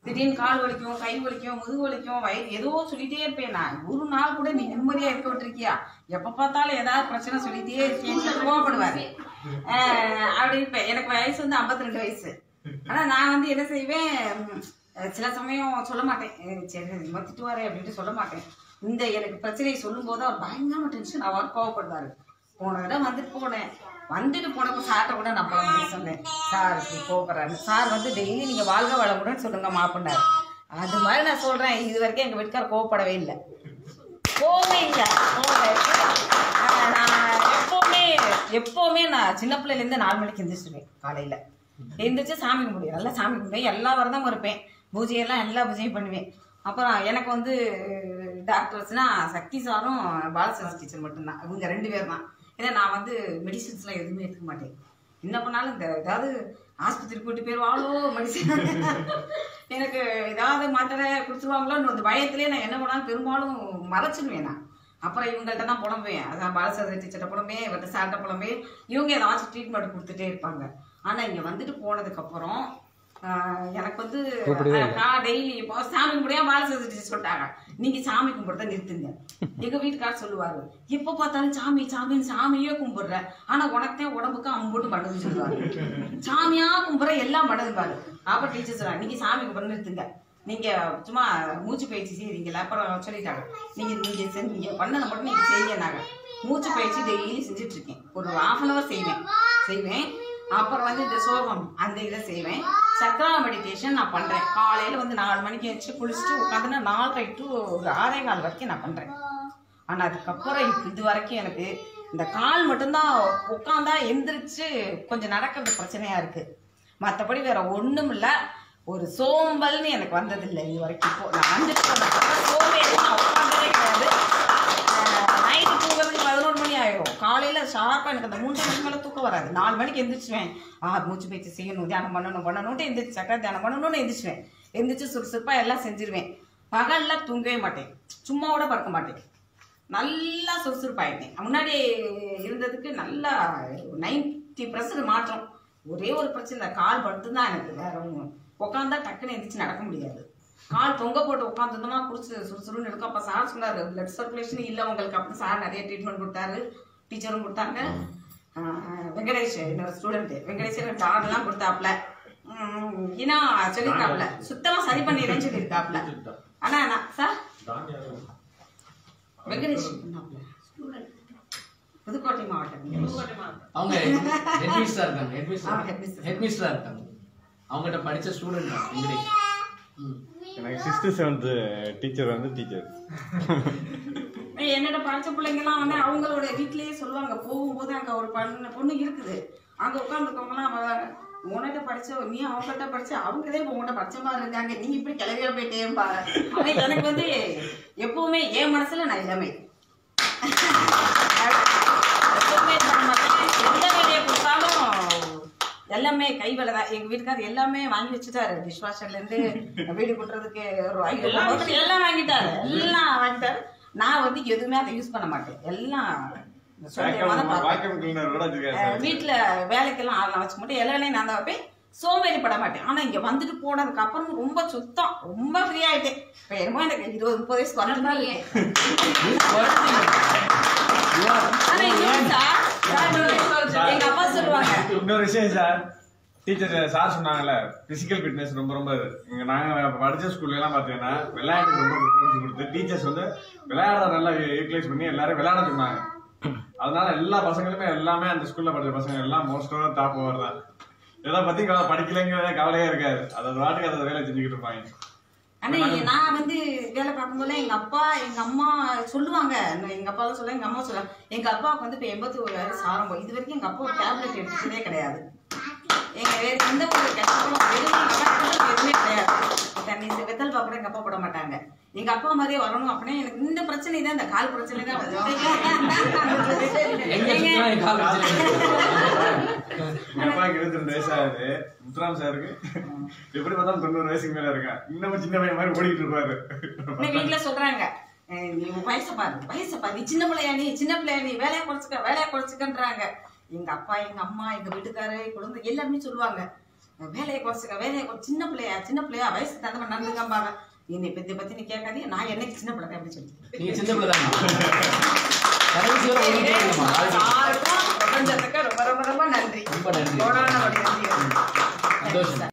திடீர்னு கால் வலிக்கும், கை வலிக்கும், முதுகு வலிக்கும், வயிறு ஏதோ சொல்லிட்டே இருப்பேன். நான் ஒரு நாள் கூட நீ நிம்மதியா இருக்க விட்டுருக்கியா, எப்ப பார்த்தாலும் ஏதாவது பிரச்சனை சொல்லிட்டே இருக்கேன்னு கோவப்படுவாரு. அப்படி இருப்பேன். எனக்கு வயசு வந்து 52 வயசு. ஆனா நான் வந்து என்ன செய்வேன், சில சமயம் சொல்ல மாட்டேன், சரி திட்டுவாரே அப்படின்ட்டு சொல்ல மாட்டேன். இந்த எனக்கு பிரச்சனையை சொல்லும் போது அவர் பயங்கரமா டென்ஷன் அவர் கோவப்படுவாரு. போன இடம் வந்துட்டு போனப்போ சார்ட்ட கூட நான் போன சொன்னேன், சார் இப்படி கோவப்படுறாரு. சார் வந்து டெய்லி நீங்க வாழ்க வளமுடன் சொல்லுங்க மாப்பின்னாரு. அது மாதிரி நான் சொல்றேன், இது வரைக்கும் எங்க வீட்டுக்கார் கோவப்படவே இல்லை, கோவமே இல்லை. நான் எப்பவுமே நான் சின்ன பிள்ளைல இருந்து 4 மணிக்கு எந்திரிச்சிருவேன். காலையில எந்திரிச்சு சாமி கும்பிடுவேன், நல்லா சாமி கும்பிடுவேன், எல்லா விரதமும் இருப்பேன், பூஜையெல்லாம் எல்லா பூஜையும் பண்ணுவேன். அப்புறம் எனக்கு வந்து டாக்டர்ஸ்னா சக்தி சாரும் பாலசரஸ் டீச்சர் மட்டும்தான், இவங்க 2 பேர் தான். ஏன்னா நான் வந்து மெடிசின்ஸ்லாம் எதுவுமே எடுத்துக்க மாட்டேன். என்ன பண்ணாலும் இந்த ஏதாவது ஆஸ்பத்திரி கூட்டி போயிடுவாங்களோ மெடிசன், எனக்கு ஏதாவது மாத்திரை கொடுத்துருவாங்களோன்னு அந்த பயத்திலே நான் என்ன பண்ணாலும் பெரும்பாலும் மறைச்சிடுவேன். நான் அப்புறம் இவங்கள்ட்ட தான் புலம்புவேன், அதான் பாலசரஸ் டீச்சர்கிட்ட புலம்பேன், இவர்கிட்ட சார்ட்ட புலம்பேன், இவங்க ஏதாச்சும் ட்ரீட்மெண்ட் கொடுத்துட்டே இருப்பாங்க. ஆனால் இங்கே வந்துட்டு போனதுக்கப்புறம் எனக்கு வந்து டெய்லி இப்போ சாமி கும்பிடியா பாலசரஸ் சொல்லிட்டாங்க, நீங்க சாமி கும்பிடுறத நிறுத்துங்க. எங்க வீட்டுக்காரர் சொல்லுவாரு, எப்ப பார்த்தாலும் சாமி சாமின்னு சாமியே கும்பிடுற, ஆனா உனக்குதான் உடம்புக்கு அம்போட்டு மடங்குன்னு சொல்லுவாரு, சாமியா கும்பிடுற எல்லாம் மடங்குப்பாரு. அப்ப டீச்சர் சொல்றாங்க, நீங்க சாமி கும்பிட நிறுத்துங்க, நீங்க சும்மா மூச்சு பயிற்சி செய்றீங்களா. அப்புறம் சொல்லிட்டாங்க, நீங்க பண்ணதை மட்டும் நீங்க செய்யுங்க. மூச்சு பயிற்சி டெய்லி செஞ்சுட்டு இருக்கேன், ஒரு 1/2 hour செய்வேன். அப்புறம் வந்து இந்த சோகம் அந்த இதை செய்வேன். சக்ரா மெடிடேஷன் நான் பண்றேன். காலையில வந்து 4 மணிக்கு எழுந்து குளிச்சுட்டு உட்காந்துன்னா 4:30 to 6:15 வரைக்கும் நான் பண்றேன். ஆனா அதுக்கப்புறம் இது வரைக்கும் எனக்கு இந்த கால் மட்டும்தான் உட்காந்தா எந்திரிச்சு கொஞ்சம் நடக்கிறது பிரச்சனையா இருக்கு. மற்றபடி வேற ஒண்ணும் இல்ல. ஒரு சோம்பல்னு எனக்கு வந்ததில்லை இது வரைக்கும். இப்போ நான் வந்துட்டு சோம்பேறி உட்காந்ததே கிடையாது. நைட்டு தூங்குறதுக்கு 11 மணி ஆயிடும். காலையில ஷார்ப்பா எனக்கு அந்த 3 மணிக்கு மேல தூக்கம் வராது. 4 மணிக்கு எந்திரிச்சுவேன். மூச்சு பயிற்சி செய்யணும், தியானம் பண்ணணும்ட்டு எந்திரிச்சு சக்கர தியானம் பண்ணணும்னு எந்திரிச்சுவேன். எந்திரிச்சு சுறுசுறுப்பா எல்லாம் செஞ்சிருவேன். பகல்ல தூங்கவே மாட்டேன், சும்மா கூட படுக்க மாட்டேன், நல்லா சுறுசுறுப்பாயிட்டேன். முன்னாடி இருந்ததுக்கு நல்லா 90% மாற்றம். ஒரே ஒரு பிரச்சனை, கால் மட்டும்தான் எனக்கு, வேற ஒன்றும் உட்காந்தா டக்குன்னு எந்திரிச்சு நடக்க முடியாது. கால் தொங்க போட்டு உட்காந்துருந்தோமா குடிச்சு சுறுசுறுன்னு இருக்கும். அப்ப சார் சொன்னாரு, பிளட் சர்க்குலேஷன் இல்லை உங்களுக்கு. அப்படி சார் நிறைய ட்ரீட்மெண்ட் கொடுத்தாரு, டீச்சரும் கொடுத்தாங்க. வெங்கடேஷ் என்னோட ஸ்டூடெண்ட் வெங்கடேஷ் டாக்டர்லாம் கொடுத்தாப்ல, ஏன்னா சொல்லியிருக்காப்ல சுத்தமா சரி பண்ணிடுறேன்னு சொல்லியிருக்காப்ல. ஆனா சார் வெங்கடேஷ் புதுக்கோட்டை மாவட்டம், அவங்க ஹெட்மிஸ்டரா இருக்காங்க. அவங்ககிட்ட படிச்ச ஸ்டூடெண்ட் வெங்கடேஷ். எனக்கு 6th 7th டீச்சர் வந்து டீச்சர். என்னோட படிச்ச பிள்ளைங்கலாம் வந்து அவங்களோட வீட்லயே சொல்லுவாங்க, போகும்போது அங்க ஒரு பொண்ணு இருக்குது, அங்க உட்காந்துருக்கவங்கலாம் உன்கிட்ட படிச்ச நீ அவங்ககிட்ட படிச்ச அவங்களே உங்ககிட்ட படிச்ச மாதிரி இருக்காங்க, நீங்க இப்படி கிளவியா போயிட்டேன்பா. ஆனா எனக்கு வந்து எப்பவுமே என் மனசுல நான் இளமை, எந்த வேலையை கொடுத்தாலும் எல்லாமே கை வேலை தான். எங்க வீட்டுக்காரர் எல்லாமே வாங்கி வச்சுட்டாரு, டிஷ் வாஷர்ல இருந்து வீடு கூட்டுறதுக்கு எல்லாம் வாங்கிட்டாரு. நான் வந்து எதுவுமே அதை யூஸ் பண்ண மாட்டேன். எல்லாம் வீட்டுல வேலைக்கெல்லாம் ஆளெல்லாம் வச்சுக்க மாட்டேன், எல்லா வேலையும் நான் தான் வைப்பேன், சோம்பேறி பட மாட்டேன். ஆனா இங்க வந்துட்டு போனதுக்கு அப்புறம் ரொம்ப சுத்தம், ரொம்ப ஃப்ரீ ஆயிட்டேன். இப்ப என்னமோ எனக்கு 20-30 வயசு குறைஞ்சா எங்க அப்பா சொல்லுவாங்க. இன்னொரு விஷயம் சார், டீச்சர் சார் சொன்னாங்கல்ல, பிசிக்கல் ஃபிட்னஸ் ரொம்ப ரொம்ப நாங்க படிச்ச ஸ்கூல்ல எல்லாம் பாத்தீங்கன்னா விளையாட்டுக்கு ரொம்ப ப்ரிஃபரன்ஸ் கொடுத்து டீச்சர்ஸ் வந்து விளையாட நல்லா யூட்டிலைஸ் பண்ணி எல்லாரும் விளையாட சொன்னாங்க. அதனால எல்லா பசங்களுமே எல்லாமே அந்த ஸ்கூல்ல படிச்ச பசங்க எல்லாம் மோஸ்டா டாப் ஓவர் தான். எதை பத்தி படிக்கலைங்கிற கவலையே இருக்காது, அது வாட்டுக்கு அதை வேலை செஞ்சுக்கிட்டு இருப்பாங்க. ஆனா நான் வந்து வேலை பார்க்கும்போது எங்க அப்பா எங்க அம்மா சொல்லுவாங்க, எங்க அப்பா தான் சொல்லுவாங்க, எங்க அம்மா சொல்லுவாங்க. எங்க அப்பாவுக்கு வந்து இப்ப 81 வயசு ஆரம்பம். இது வரைக்கும் எங்க அப்பா ஒரு டேப்லெட் எடுத்ததே கிடையாது. எங்க வேற எந்த ஒரு கஷ்டமும் எதுவுமே கிடையாது. தண்ணி வெத்தல் பாப்பட எங்க அப்பா போட மாட்டாங்க. எங்க அப்பா மாதிரியே வரணும் அப்படின்னா எனக்கு இந்த பிரச்சனை தான், இந்த கால் பிரச்சனை தான் வருது. அப்பாவுக்கு 22 வயசு ஆகுது, முத்துராம் சாருக்கு எப்படி பார்த்தாலும் 90 வயசுக்கு மேல இருக்கா, இன்னமும் சின்ன பையன் மாதிரி ஓடிட்டு இருப்பாரு. வீட்டுல சொல்றாங்க, நீ வயசை பாரு, நீ சின்ன பிள்ளையா நீ வேலையை குறைச்சுக்கன்றாங்க. எங்க அப்பா எங்க அம்மா எங்க வீட்டுக்காரரு குழந்தை எல்லாருமே சொல்லுவாங்க, வேலையை குறைச்சிக்க சின்ன பிள்ளையா வயசுக்கு தகுந்த மாதிரி நடந்துக்காம்பாங்க. என்னை பத்தி நீ கேட்காதீங்க, நான் என்னைக்கு சின்ன பிள்ளை அப்படி சொல்லி நீங்க சின்ன பிள்ளை தான் யாருக்கும் பிரபஞ்சத்துக்கு ரொம்ப ரொம்ப ரொம்ப நன்றி. ரொம்ப நன்றி. கோடான கோடி நன்றி. சந்தோஷம்.